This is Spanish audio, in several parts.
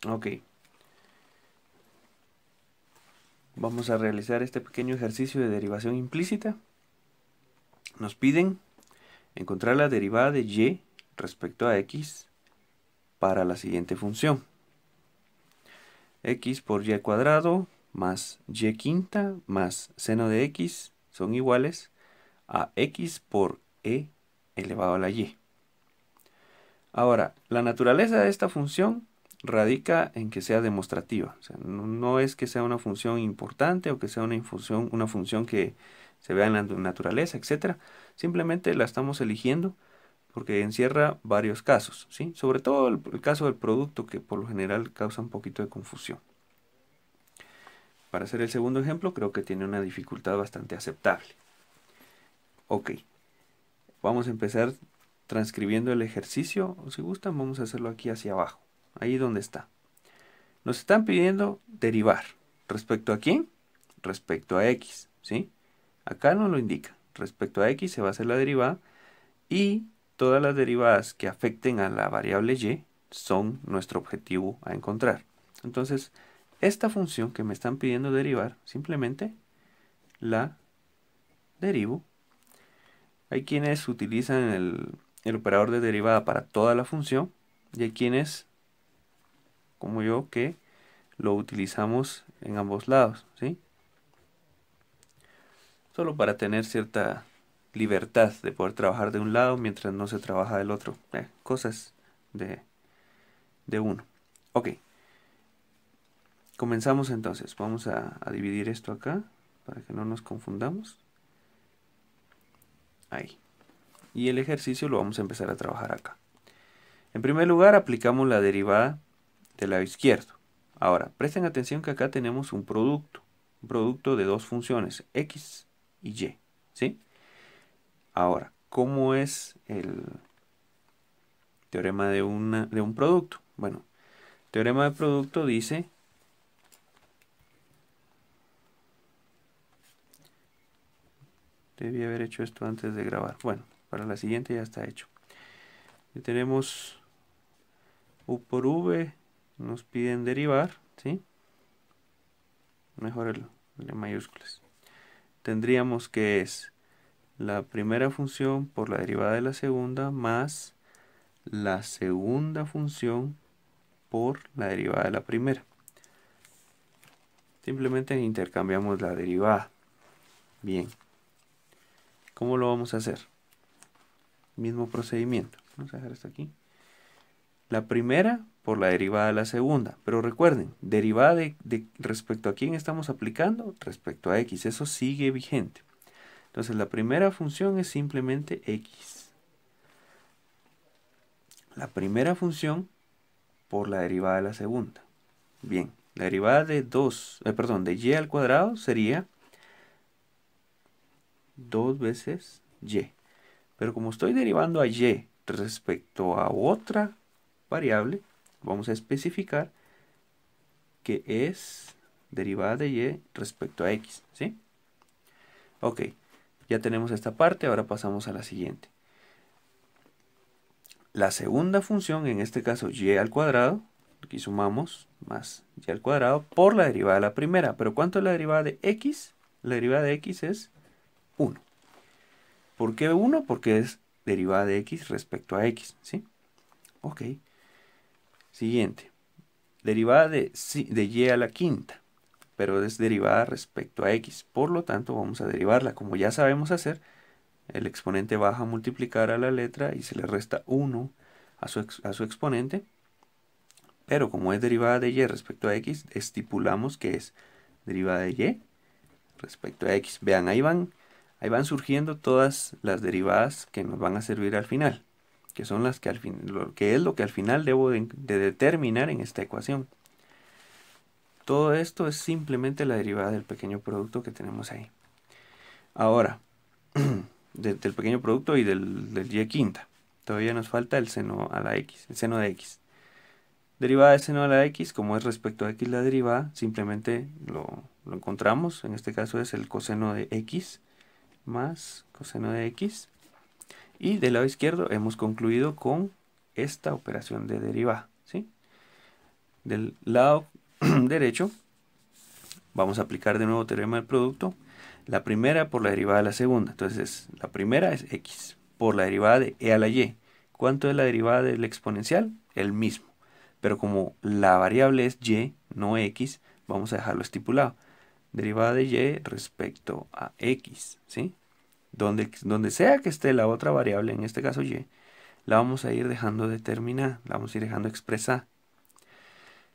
Ok. Vamos a realizar este pequeño ejercicio de derivación implícita. Nos piden encontrar la derivada de y respecto a x para la siguiente función. X por y cuadrado más y quinta más seno de x son iguales a x por e elevado a la y. Ahora, la naturaleza de esta función radica en que sea demostrativa. O sea, no es que sea una función importante o que sea una función que se vea en la naturaleza, etc. Simplemente la estamos eligiendo porque encierra varios casos, ¿sí? Sobre todo el caso del producto, que por lo general causa un poquito de confusión. Para hacer el segundo ejemplo, creo que tiene una dificultad bastante aceptable. Ok, vamos a empezar transcribiendo el ejercicio, o si gustan vamos a hacerlo aquí hacia abajo, ahí donde está. Nos están pidiendo derivar. ¿Respecto a quién? Respecto a x, ¿sí? Acá no lo indica. Respecto a x se va a hacer la derivada y todas las derivadas que afecten a la variable y son nuestro objetivo a encontrar. Entonces, esta función que me están pidiendo derivar, simplemente la derivo. Hay quienes utilizan el operador de derivada para toda la función y hay quienes, como yo, que lo utilizamos en ambos lados, ¿sí? Solo para tener cierta libertad de poder trabajar de un lado mientras no se trabaja del otro. Cosas de uno. Ok, comenzamos entonces. Vamos a dividir esto acá para que no nos confundamos. Ahí. Y el ejercicio lo vamos a empezar a trabajar acá. En primer lugar, aplicamos la derivada del lado izquierdo. Ahora, presten atención que acá tenemos un producto de dos funciones, x y y, ¿sí? Ahora, ¿cómo es el teorema de un producto? Bueno, teorema de producto dice, debí haber hecho esto antes de grabar. Bueno, para la siguiente ya está hecho. Y tenemos u por v, nos piden derivar, ¿sí? Mejor el de mayúsculas. Tendríamos que es la primera función por la derivada de la segunda más la segunda función por la derivada de la primera. Simplemente intercambiamos la derivada. Bien. ¿Cómo lo vamos a hacer? Mismo procedimiento. Vamos a dejar esto aquí. La primera por la derivada de la segunda. Pero recuerden, derivada de respecto a quién estamos aplicando, respecto a x. Eso sigue vigente. Entonces la primera función es simplemente x. La primera función por la derivada de la segunda. Bien, la derivada de de y al cuadrado sería 2 veces y. Pero como estoy derivando a y respecto a otra variable, vamos a especificar que es derivada de y respecto a x, ¿sí? Ok, ya tenemos esta parte, ahora pasamos a la siguiente. La segunda función, en este caso y al cuadrado, aquí sumamos más y al cuadrado por la derivada de la primera. ¿Pero cuánto es la derivada de x? La derivada de x es 1. ¿Por qué 1? Porque es derivada de x respecto a x, ¿sí? Ok. Siguiente. Derivada de y a la quinta, pero es derivada respecto a x. Por lo tanto, vamos a derivarla. Como ya sabemos hacer, el exponente baja a multiplicar a la letra y se le resta 1 a su exponente. Pero como es derivada de y respecto a x, estipulamos que es derivada de y respecto a x. Vean, ahí van surgiendo todas las derivadas que nos van a servir al final, que son las que es lo que al final debo de determinar en esta ecuación. Todo esto es simplemente la derivada del pequeño producto que tenemos ahí. Ahora, del pequeño producto y del y quinta. Todavía nos falta el seno a la x, el seno de x. Derivada del seno a la x, como es respecto a x la derivada, simplemente lo encontramos. En este caso es el coseno de x más coseno de x. Y del lado izquierdo hemos concluido con esta operación de derivada, ¿sí? Del lado derecho vamos a aplicar de nuevo teorema del producto. La primera por la derivada de la segunda. Entonces la primera es x por la derivada de e a la y. ¿Cuánto es la derivada del exponencial? El mismo. Pero como la variable es y, no x, vamos a dejarlo estipulado. Derivada de y respecto a x, ¿sí? Donde sea que esté la otra variable, en este caso y, la vamos a ir dejando determinada, la vamos a ir dejando expresada.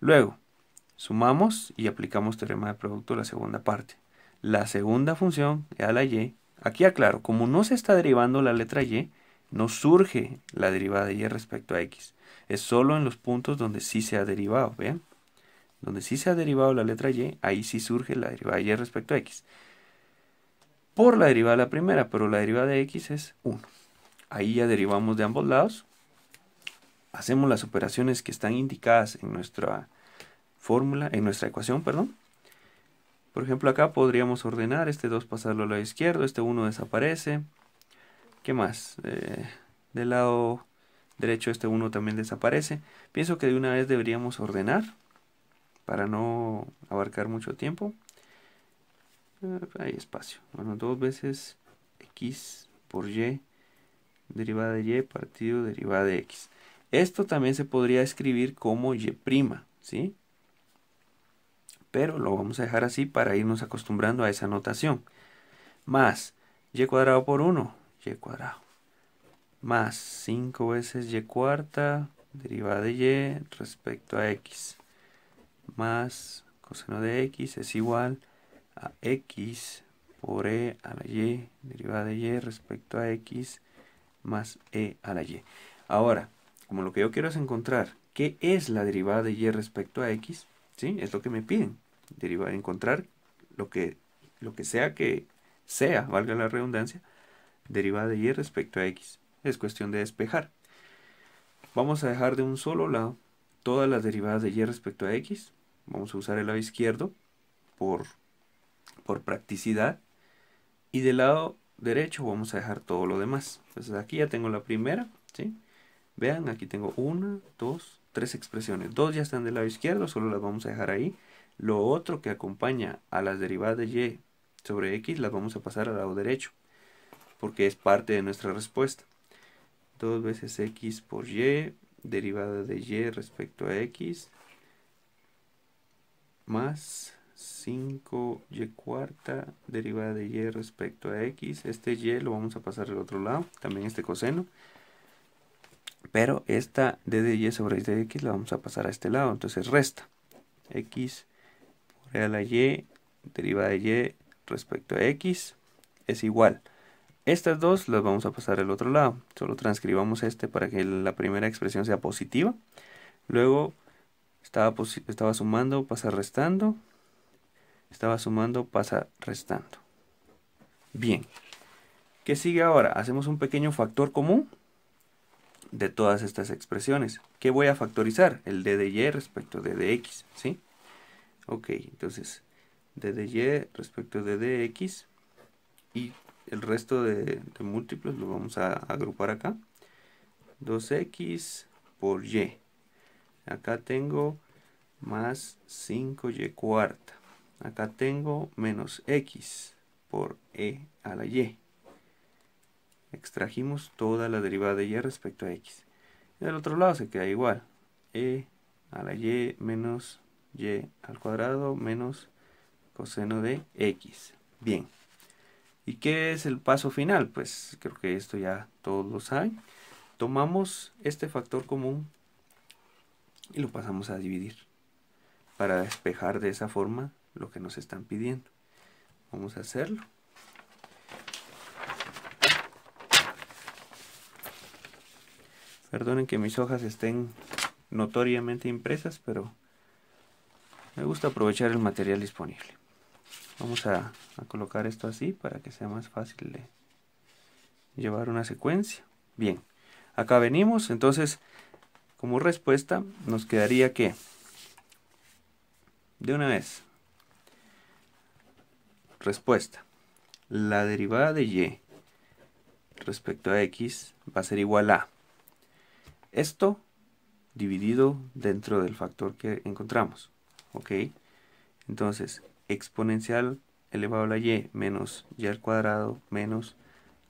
Luego, sumamos y aplicamos teorema de producto a la segunda parte. La segunda función, e a la y, aquí aclaro, como no se está derivando la letra y, no surge la derivada de y respecto a x. Es solo en los puntos donde sí se ha derivado, ¿vean? Donde sí se ha derivado la letra y, ahí sí surge la derivada de y respecto a x. Por la derivada de la primera, pero la derivada de x es 1. Ahí ya derivamos de ambos lados. Hacemos las operaciones que están indicadas en nuestra fórmula, en nuestra ecuación, perdón. Por ejemplo, acá podríamos ordenar este 2 pasarlo al lado izquierdo, este 1 desaparece. ¿Qué más? Del lado derecho este 1 también desaparece. Pienso que de una vez deberíamos ordenar para no abarcar mucho tiempo. Hay espacio. Bueno, 2 veces x por y, derivada de y partido derivada de x. Esto también se podría escribir como y', ¿sí? Pero lo vamos a dejar así para irnos acostumbrando a esa notación. Más y cuadrado por 1, y cuadrado. Más 5 veces y cuarta, derivada de y respecto a x. Más coseno de x es igual a x por e a la y, derivada de y respecto a x, más e a la y. Ahora, como lo que yo quiero es encontrar qué es la derivada de y respecto a x, ¿sí? Es lo que me piden. Encontrar lo que sea, valga la redundancia, derivada de y respecto a x. Es cuestión de despejar. Vamos a dejar de un solo lado todas las derivadas de y respecto a x. Vamos a usar el lado izquierdo por practicidad. Y del lado derecho vamos a dejar todo lo demás. Entonces aquí ya tengo la primera, ¿sí? Vean, aquí tengo 1, 2, 3 expresiones. 2 ya están del lado izquierdo, solo las vamos a dejar ahí. Lo otro que acompaña a las derivadas de y sobre x las vamos a pasar al lado derecho, porque es parte de nuestra respuesta. 2 veces x por y, derivada de y respecto a x, más 5y cuarta, derivada de y respecto a x. Este y lo vamos a pasar al otro lado, también este coseno. Pero esta d de y sobre dx la vamos a pasar a este lado, entonces resta. X por e a la y, derivada de y respecto a x, es igual. Estas dos las vamos a pasar al otro lado. Solo transcribamos este para que la primera expresión sea positiva. Luego estaba sumando, pasa restando. Estaba sumando, pasa restando. Bien. ¿Qué sigue ahora? Hacemos un pequeño factor común de todas estas expresiones. ¿Qué voy a factorizar? El d de y respecto de dx, ¿sí? Ok, entonces d de y respecto de dx y el resto de múltiplos lo vamos a agrupar acá. 2x por y. Acá tengo más 5y cuarta. Acá tengo menos x por e a la y. Extrajimos toda la derivada de y respecto a x. Y del otro lado se queda igual. E a la y menos y al cuadrado menos coseno de x. Bien. ¿Y qué es el paso final? Pues creo que esto ya todos lo saben. Tomamos este factor común y lo pasamos a dividir para despejar de esa forma lo que nos están pidiendo. Vamos a hacerlo. Perdonen que mis hojas estén notoriamente impresas, pero me gusta aprovechar el material disponible. Vamos a colocar esto así para que sea más fácil de llevar una secuencia. Bien, acá venimos, entonces como respuesta nos quedaría que, de una vez, respuesta, la derivada de y respecto a x va a ser igual a esto dividido dentro del factor que encontramos. ¿Ok? Entonces, exponencial elevado a la y menos y al cuadrado menos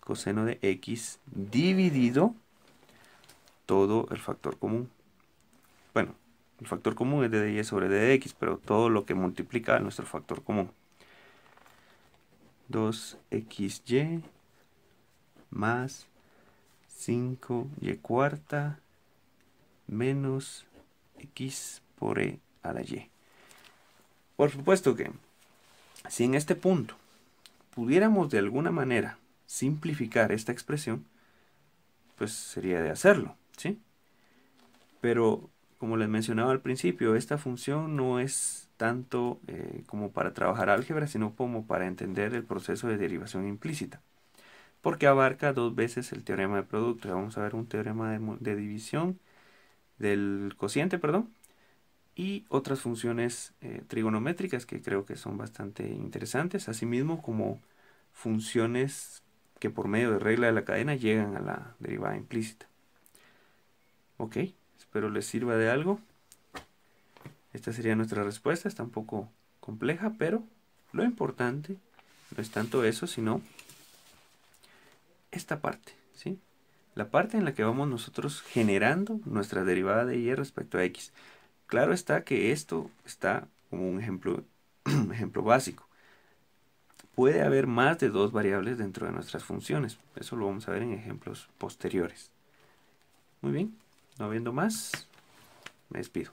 coseno de x dividido todo el factor común. Bueno, el factor común es de dy sobre dx, pero todo lo que multiplica nuestro factor común. 2xy más 5y cuarta menos x por e a la y. Por supuesto que si en este punto pudiéramos de alguna manera simplificar esta expresión, pues sería de hacerlo, ¿sí? Pero como les mencionaba al principio, esta función no es tanto como para trabajar álgebra, sino como para entender el proceso de derivación implícita, porque abarca 2 veces el teorema de producto. Ya vamos a ver un teorema de división del cociente, perdón, y otras funciones trigonométricas que creo que son bastante interesantes, asimismo como funciones que por medio de regla de la cadena llegan a la derivada implícita. Ok, espero les sirva de algo. Esta sería nuestra respuesta, está un poco compleja, pero lo importante no es tanto eso, sino esta parte, ¿sí? La parte en la que vamos nosotros generando nuestra derivada de y respecto a x. Claro está que esto está como un ejemplo, ejemplo básico. Puede haber más de 2 variables dentro de nuestras funciones. Eso lo vamos a ver en ejemplos posteriores. Muy bien, no habiendo más, me despido.